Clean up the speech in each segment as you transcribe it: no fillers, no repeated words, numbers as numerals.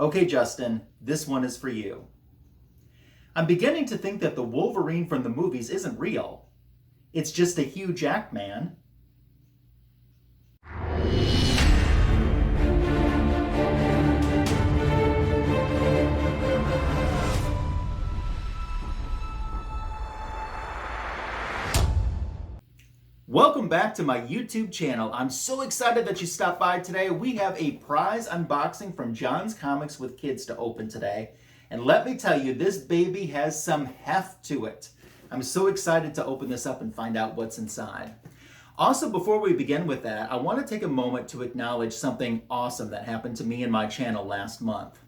Okay, Justin, this one is for you. I'm beginning to think that the Wolverine from the movies isn't real. It's just a huge act, man. Welcome back to my YouTube channel. I'm so excited that you stopped by today. We have a prize unboxing from John's Comics with Kids to open today. And let me tell you, this baby has some heft to it. I'm so excited to open this up and find out what's inside. Also, before we begin with that, I want to take a moment to acknowledge something awesome that happened to me and my channel last month.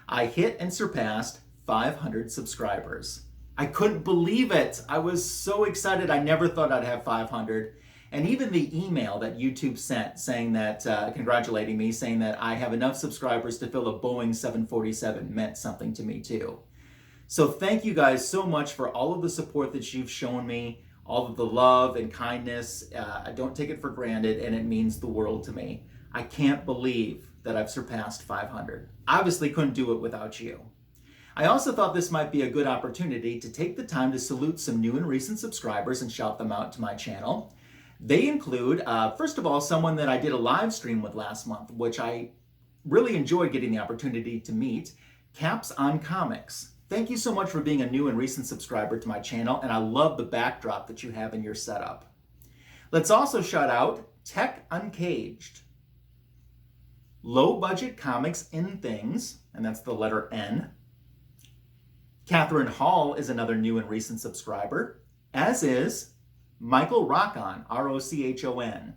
I hit and surpassed 500 subscribers. I couldn't believe it. I was so excited. I never thought I'd have 500. And even the email that YouTube sent saying that, congratulating me, saying that I have enough subscribers to fill a Boeing 747 meant something to me too. So thank you guys so much for all of the support that you've shown me, all of the love and kindness. I don't take it for granted, and it means the world to me. I can't believe that I've surpassed 500. Obviously couldn't do it without you. I also thought this might be a good opportunity to take the time to salute some new and recent subscribers and shout them out to my channel. They include, first of all, someone that I did a live stream with last month, which I really enjoyed getting the opportunity to meet, Caps on Comics. Thank you so much for being a new and recent subscriber to my channel, and I love the backdrop that you have in your setup. Let's also shout out Tech Uncaged, Low Budget Comics in Things, and that's the letter N. Catherine Hall is another new and recent subscriber, as is Michael Rockon, R-O-C-H-O-N.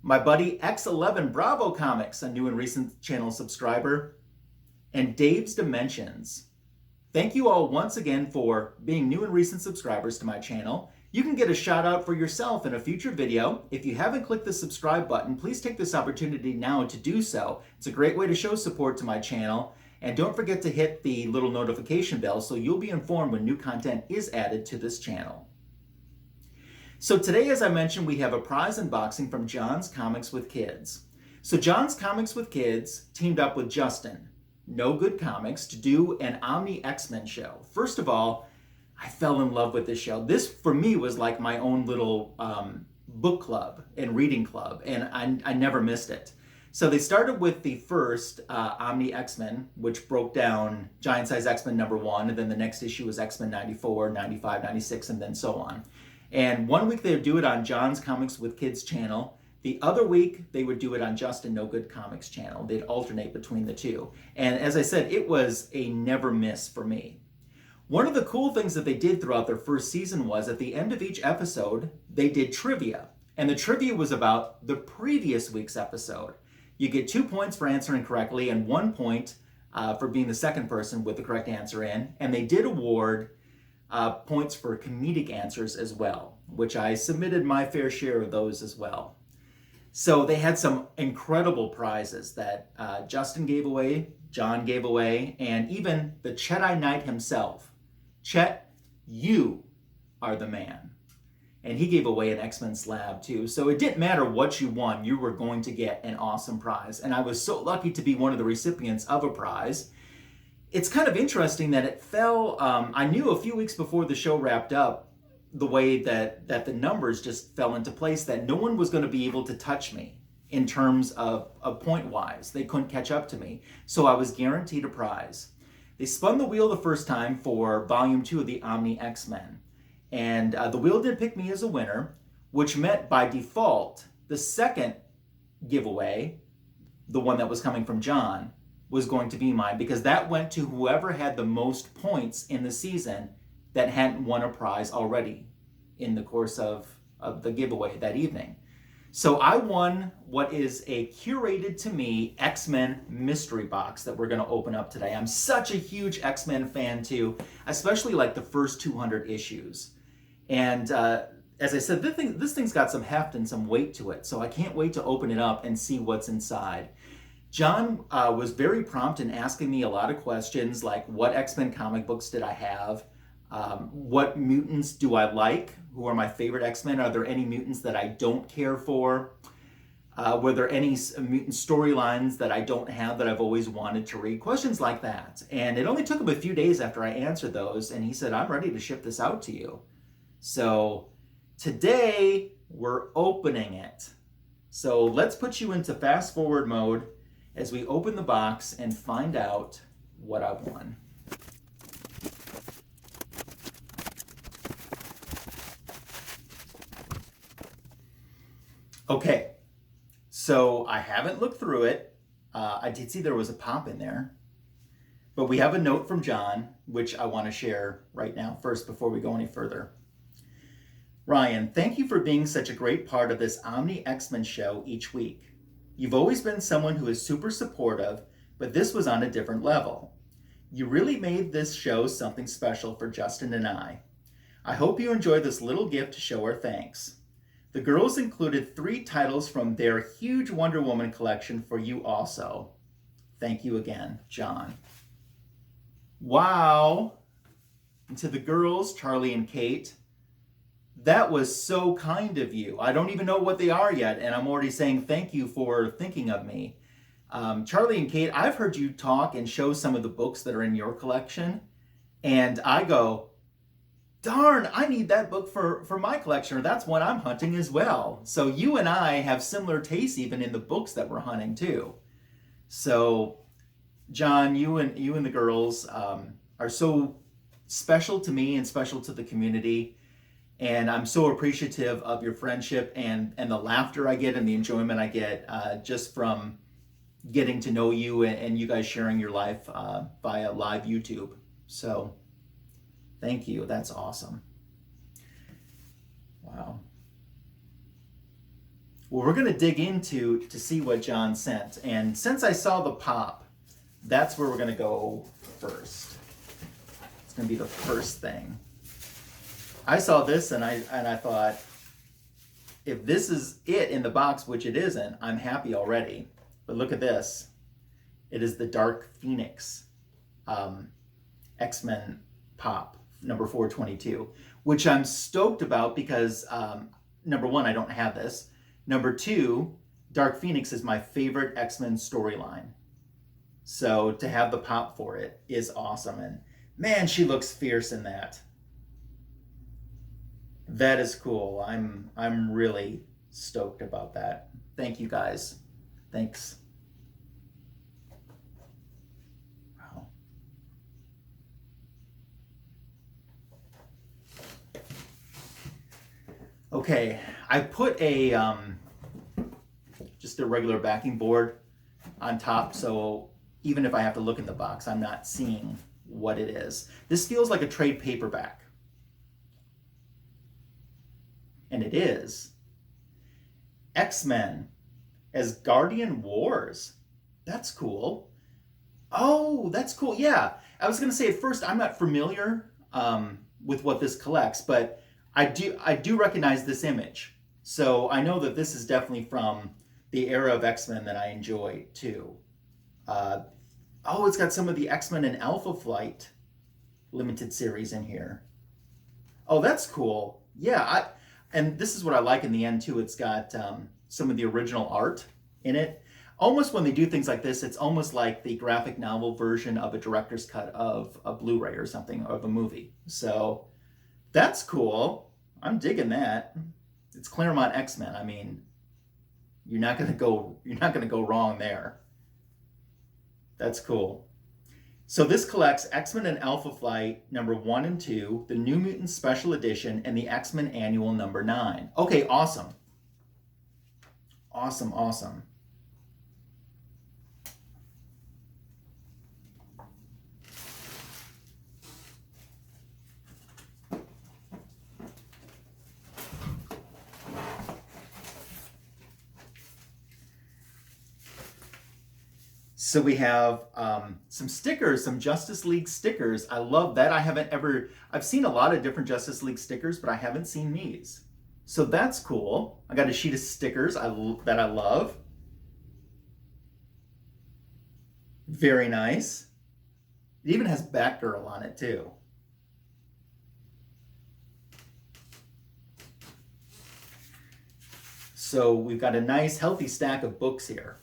My buddy X11 Bravo Comics, a new and recent channel subscriber, and Dave's Dimensions. Thank you all once again for being new and recent subscribers to my channel. You can get a shout out for yourself in a future video. If you haven't clicked the subscribe button, please take this opportunity now to do so. It's a great way to show support to my channel. And don't forget to hit the little notification bell so you'll be informed when new content is added to this channel. So today, as I mentioned, we have a prize unboxing from John's Comics with Kids. So John's Comics with Kids teamed up with Justin, No Good Comics, to do an Omni Xmen show. First of all, I fell in love with this show. This, for me, was like my own little book club and reading club, and I never missed it. So they started with the first Omni Xmen, which broke down Giant Size X-Men #1, and then the next issue was X-Men 94, 95, 96, and then so on. And one week they would do it on John's Comics with Kids channel. The other week they would do it on Justin No Good Comics channel. They'd alternate between the two. And as I said, it was a never miss for me. One of the cool things that they did throughout their first season was at the end of each episode, they did trivia. And the trivia was about the previous week's episode. You get 2 points for answering correctly and 1 point for being the second person with the correct answer in. And they did award points for comedic answers as well, which I submitted my fair share of those as well. So they had some incredible prizes that Justin gave away, John gave away, and even the Chetite Knight himself. Chet, you are the man. And he gave away an X-Men slab too. So it didn't matter what you won, you were going to get an awesome prize. And I was so lucky to be one of the recipients of a prize. It's kind of interesting that it fell, I knew a few weeks before the show wrapped up, the way that the numbers just fell into place, that no one was going to be able to touch me in terms of point-wise. They couldn't catch up to me. So I was guaranteed a prize. They spun the wheel the first time for Volume 2 of the Omni X-Men. And the wheel did pick me as a winner, which meant by default, the second giveaway, the one that was coming from John, was going to be mine, because that went to whoever had the most points in the season that hadn't won a prize already in the course of the giveaway that evening. So I won what is a curated to me X-Men mystery box that we're going to open up today. I'm such a huge X-Men fan too, especially like the first 200 issues. And as I said, this thing's got some heft and some weight to it, so I can't wait to open it up and see what's inside. John was very prompt in asking me a lot of questions, like what X-Men comic books did I have? What mutants do I like? Who are my favorite X-Men? Are there any mutants that I don't care for? Were there any mutant storylines that I don't have that I've always wanted to read? Questions like that. And it only took him a few days after I answered those, and he said, I'm ready to ship this out to you. So today we're opening it. So let's put you into fast forward mode as we open the box and find out what I've won. Okay. So I haven't looked through it. I did see there was a pop in there. But we have a note from John, which I want to share right now first before we go any further. Ryan, thank you for being such a great part of this Omni X-Men show each week. You've always been someone who is super supportive, but this was on a different level. You really made this show something special for Justin and I. I hope you enjoy this little gift to show our thanks. The girls included 3 titles from their huge Wonder Woman collection for you also. Thank you again, John. Wow. And to the girls, Charlie and Kate, that was so kind of you. I don't even know what they are yet, and I'm already saying thank you for thinking of me. Charlie and Kate, I've heard you talk and show some of the books that are in your collection, and I go, darn, I need that book for my collection, or that's one I'm hunting as well. So you and I have similar tastes even in the books that we're hunting too. So John, you and the girls are so special to me and special to the community. And I'm so appreciative of your friendship and the laughter I get and the enjoyment I get just from getting to know you and you guys sharing your life via live YouTube. So thank you. That's awesome. Wow. Well, we're going to dig into to see what John sent. And since I saw the pop, that's where we're going to go first. It's going to be the first thing. I saw this and I thought, if this is it in the box, which it isn't, I'm happy already. But look at this. It is the Dark Phoenix X-Men pop, number 422, which I'm stoked about because, number one, I don't have this. Number two, Dark Phoenix is my favorite X-Men storyline. So to have the pop for it is awesome. And man, she looks fierce in that. That is cool. I'm really stoked about that. Thank you guys. Thanks. Wow. Okay, I put a just a regular backing board on top, so even if I have to look in the box, I'm not seeing what it is. This feels like a trade paperback. And it is. X-Men Asgardian Wars. That's cool. Oh, that's cool. Yeah, I was going to say at first I'm not familiar with what this collects, but I do recognize this image. So I know that this is definitely from the era of X-Men that I enjoy too. Oh, it's got some of the X-Men and Alpha Flight limited series in here. Oh, that's cool. Yeah, and this is what I like in the end too. It's got some of the original art in it. Almost when they do things like this, it's almost like the graphic novel version of a director's cut of a Blu-ray or something of a movie. So that's cool. I'm digging that. It's Claremont X-Men. I mean, you're not gonna go wrong there. That's cool. So this collects X-Men and Alpha Flight number 1 and 2, the New Mutants Special Edition, and the X-Men Annual number 9. Okay, awesome. Awesome, awesome. So we have some stickers, some Justice League stickers. I love that. I've seen a lot of different Justice League stickers, but I haven't seen these. So that's cool. I got a sheet of stickers that I love. Very nice. It even has Batgirl on it too. So we've got a nice healthy stack of books here.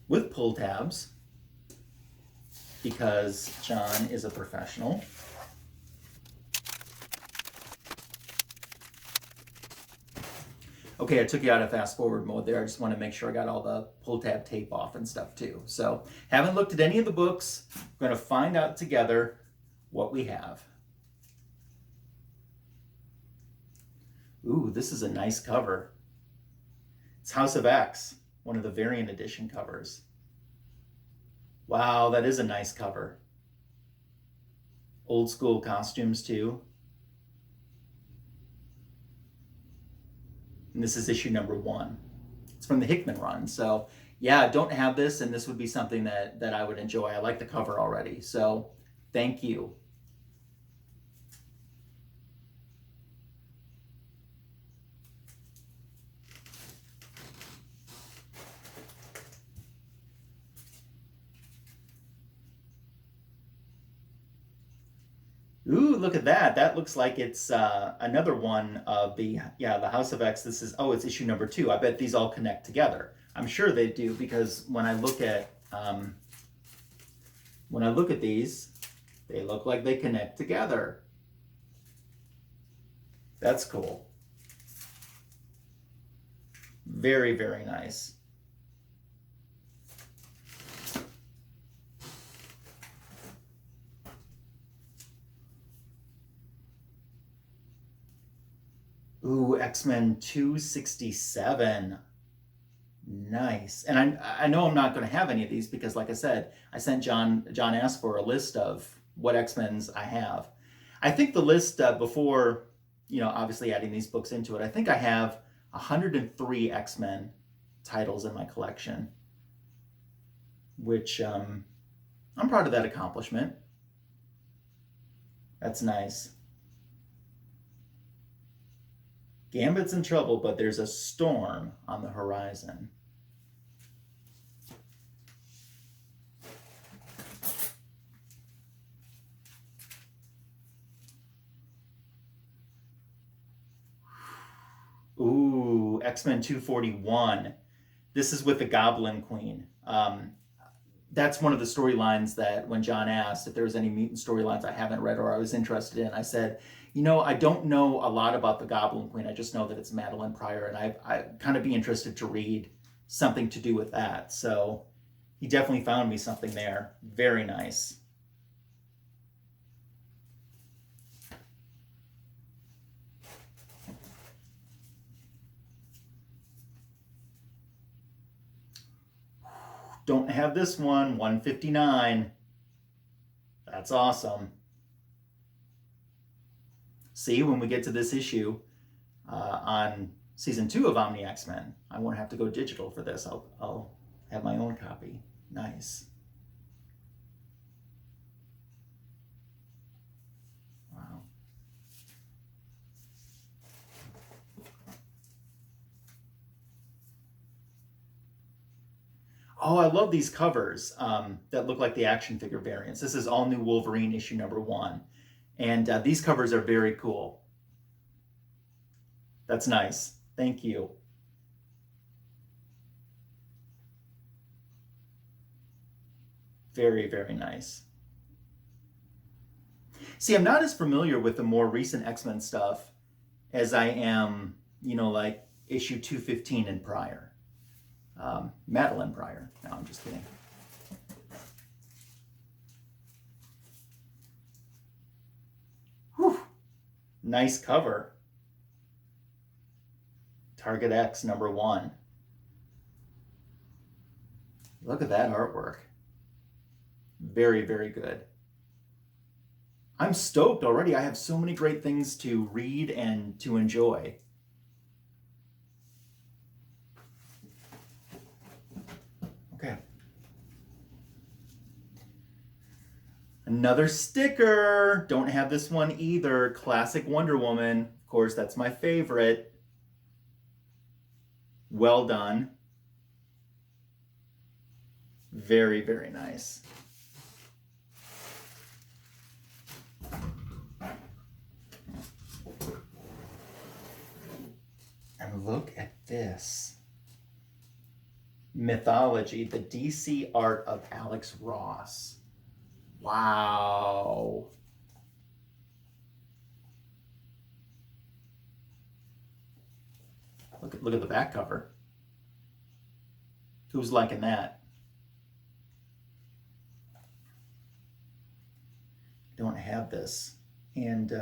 With pull tabs, because John is a professional. Okay, I took you out of fast forward mode there. I just want to make sure I got all the pull tab tape off and stuff too. So, haven't looked at any of the books. We're going to find out together what we have. Ooh, this is a nice cover. It's House of X, one of the variant edition covers. Wow, that is a nice cover. Old school costumes too. And this is issue number 1. It's from the Hickman run. So yeah, I don't have this, and this would be something that I would enjoy. I like the cover already. So thank you. Ooh, look at that. That looks like it's another one of the House of X. This is, oh, it's issue number 2. I bet these all connect together. I'm sure they do, because when I look at these, they look like they connect together. That's cool. Very, very nice. Ooh, Xmen 267. Nice. And I know I'm not going to have any of these because, like I said, I sent John asked for a list of what X-Men's I have. I think the list before, obviously adding these books into it, I think I have 103 X-Men titles in my collection, which I'm proud of that accomplishment. That's nice. Gambit's in trouble, but there's a storm on the horizon. Ooh, X-Men 241. This is with the Goblin Queen. That's one of the storylines that when John asked if there was any mutant storylines I haven't read or I was interested in, I said, I don't know a lot about the Goblin Queen. I just know that it's Madeline Pryor, and I kind of be interested to read something to do with that. So he definitely found me something there. Very nice. Don't have this one, 159. That's awesome. See, when we get to this issue on season 2 of Omni X-Men, I won't have to go digital for this. I'll have my own copy. Nice. Wow. Oh, I love these covers that look like the action figure variants. This is All New Wolverine issue number 1. And these covers are very cool. That's nice. Thank you. Very, very nice. See, I'm not as familiar with the more recent X-Men stuff as I am, like issue 215 and prior. Madeline Pryor. No, I'm just kidding. Whew. Nice cover. Target X number 1. Look at that artwork. Very, very good. I'm stoked already. I have so many great things to read and to enjoy. Okay. Another sticker. Don't have this one either. Classic Wonder Woman. Of course, that's my favorite. Well done. Very, very nice. And look at this. Mythology, the DC art of Alex Ross. Wow. Look at the back cover. Who's liking that? Don't have this. And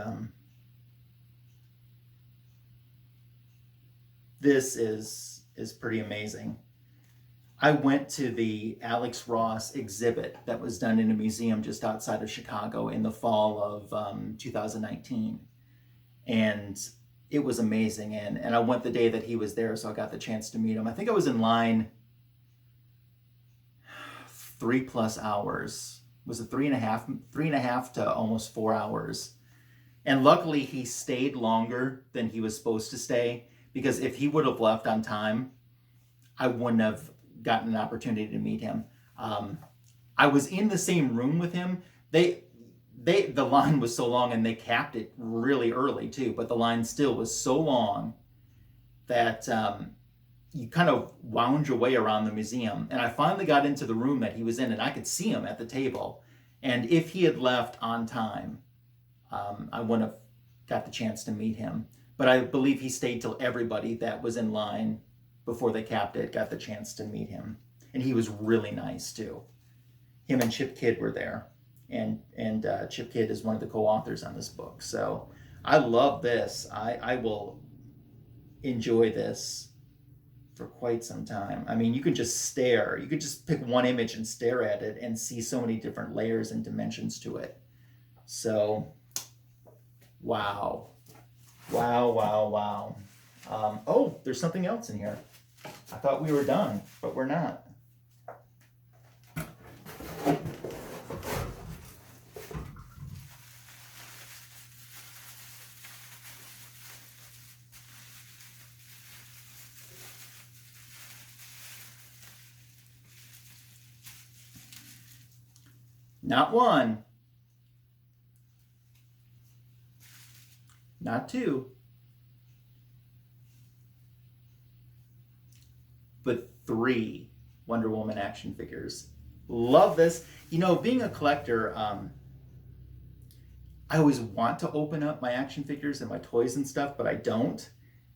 this is pretty amazing. I went to the Alex Ross exhibit that was done in a museum just outside of Chicago in the fall of 2019. And it was amazing. And I went the day that he was there, so I got the chance to meet him. I think I was in line 3+ hours. Was it 3.5 to almost 4 hours? And luckily he stayed longer than he was supposed to stay, because if he would have left on time, I wouldn't have gotten an opportunity to meet him. I was in the same room with him. The line was so long, and they capped it really early too, but the line still was so long that you kind of wound your way around the museum. And I finally got into the room that he was in, and I could see him at the table. And if he had left on time, I wouldn't have got the chance to meet him. But I believe he stayed till everybody that was in line before they capped it got the chance to meet him. And he was really nice too. Him and Chip Kidd were there. And Chip Kidd is one of the co-authors on this book. So I love this. I will enjoy this for quite some time. I mean, you can just stare. You could just pick one image and stare at it and see so many different layers and dimensions to it. So, wow. Wow, wow, wow. Oh, there's something else in here. I thought we were done, but we're not. Not one, not two, but 3 Wonder Woman action figures. Love this. You know, being a collector, I always want to open up my action figures and my toys and stuff, but I don't.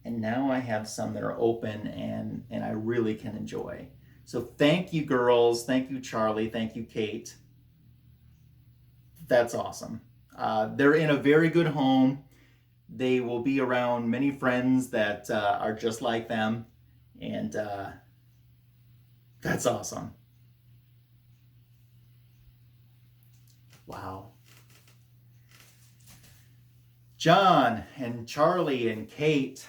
And now I have some that are open and I really can enjoy. So thank you, girls. Thank you, Charlie. Thank you, Kate. That's awesome. They're in a very good home. They will be around many friends that are just like them. And that's awesome. Wow. John and Charlie and Kate,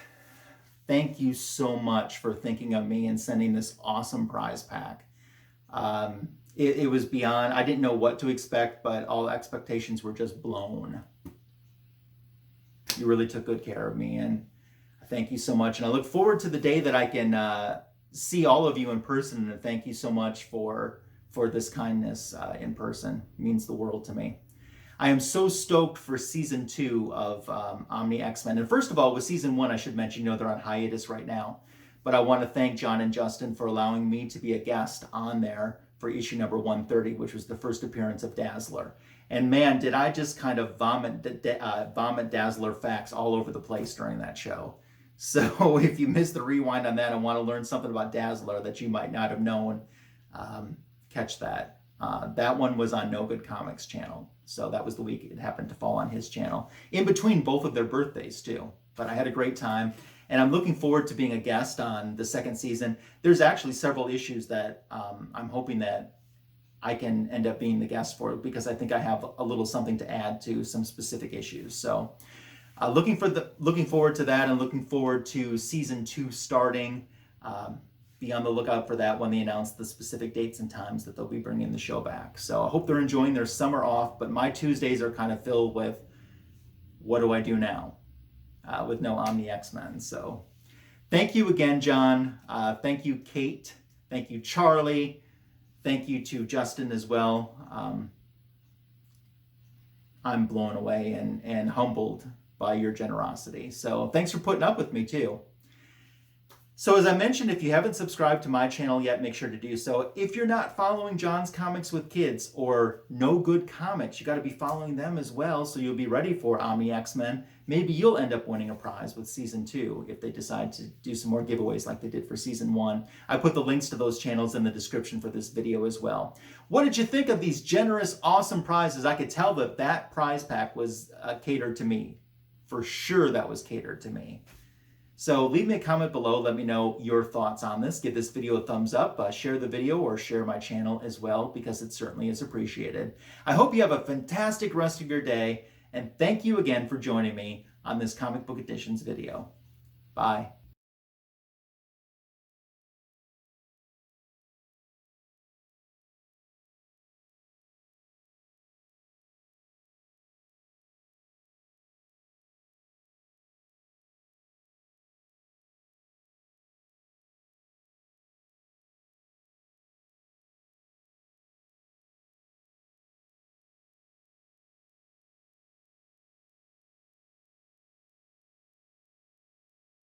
thank you so much for thinking of me and sending this awesome prize pack. It was beyond, I didn't know what to expect, but all expectations were just blown. You really took good care of me, and thank you so much. And I look forward to the day that I can see all of you in person, and thank you so much for this kindness in person. It means the world to me. I am so stoked for season 2 of Omni X-Men. And first of all, with season 1, I should mention, they're on hiatus right now. But I want to thank John and Justin for allowing me to be a guest on there for issue number 130, which was the first appearance of Dazzler. And man, did I just kind of vomit Dazzler facts all over the place during that show. So if you missed the rewind on that and want to learn something about Dazzler that you might not have known, catch that. That one was on No Good Comics channel. So that was the week it happened to fall on his channel. In between both of their birthdays too. But I had a great time. And I'm looking forward to being a guest on the 2nd season. There's actually several issues that I'm hoping that I can end up being the guest for, because I think I have a little something to add to some specific issues. So looking forward to that, and looking forward to season 2 starting. Be on the lookout for that when they announce the specific dates and times that they'll be bringing the show back. So I hope they're enjoying their summer off, but my Tuesdays are kind of filled with, what do I do now? With no Omni X-Men. So thank you again, John. Thank you, Kate. Thank you, Charlie. Thank you to Justin as well. I'm blown away and humbled by your generosity. So thanks for putting up with me too. So as I mentioned, if you haven't subscribed to my channel yet, make sure to do so. If you're not following John's Comics with Kids or No Good Comics, you got to be following them as well so you'll be ready for Omni X-Men. Maybe you'll end up winning a prize with Season 2 if they decide to do some more giveaways like they did for Season 1. I put the links to those channels in the description for this video as well. What did you think of these generous, awesome prizes? I could tell that that prize pack was catered to me. For sure that was catered to me. So leave me a comment below. Let me know your thoughts on this. Give this video a thumbs up. Share the video or share my channel as well because it certainly is appreciated. I hope you have a fantastic rest of your day. And thank you again for joining me on this Comic Book Editions video. Bye.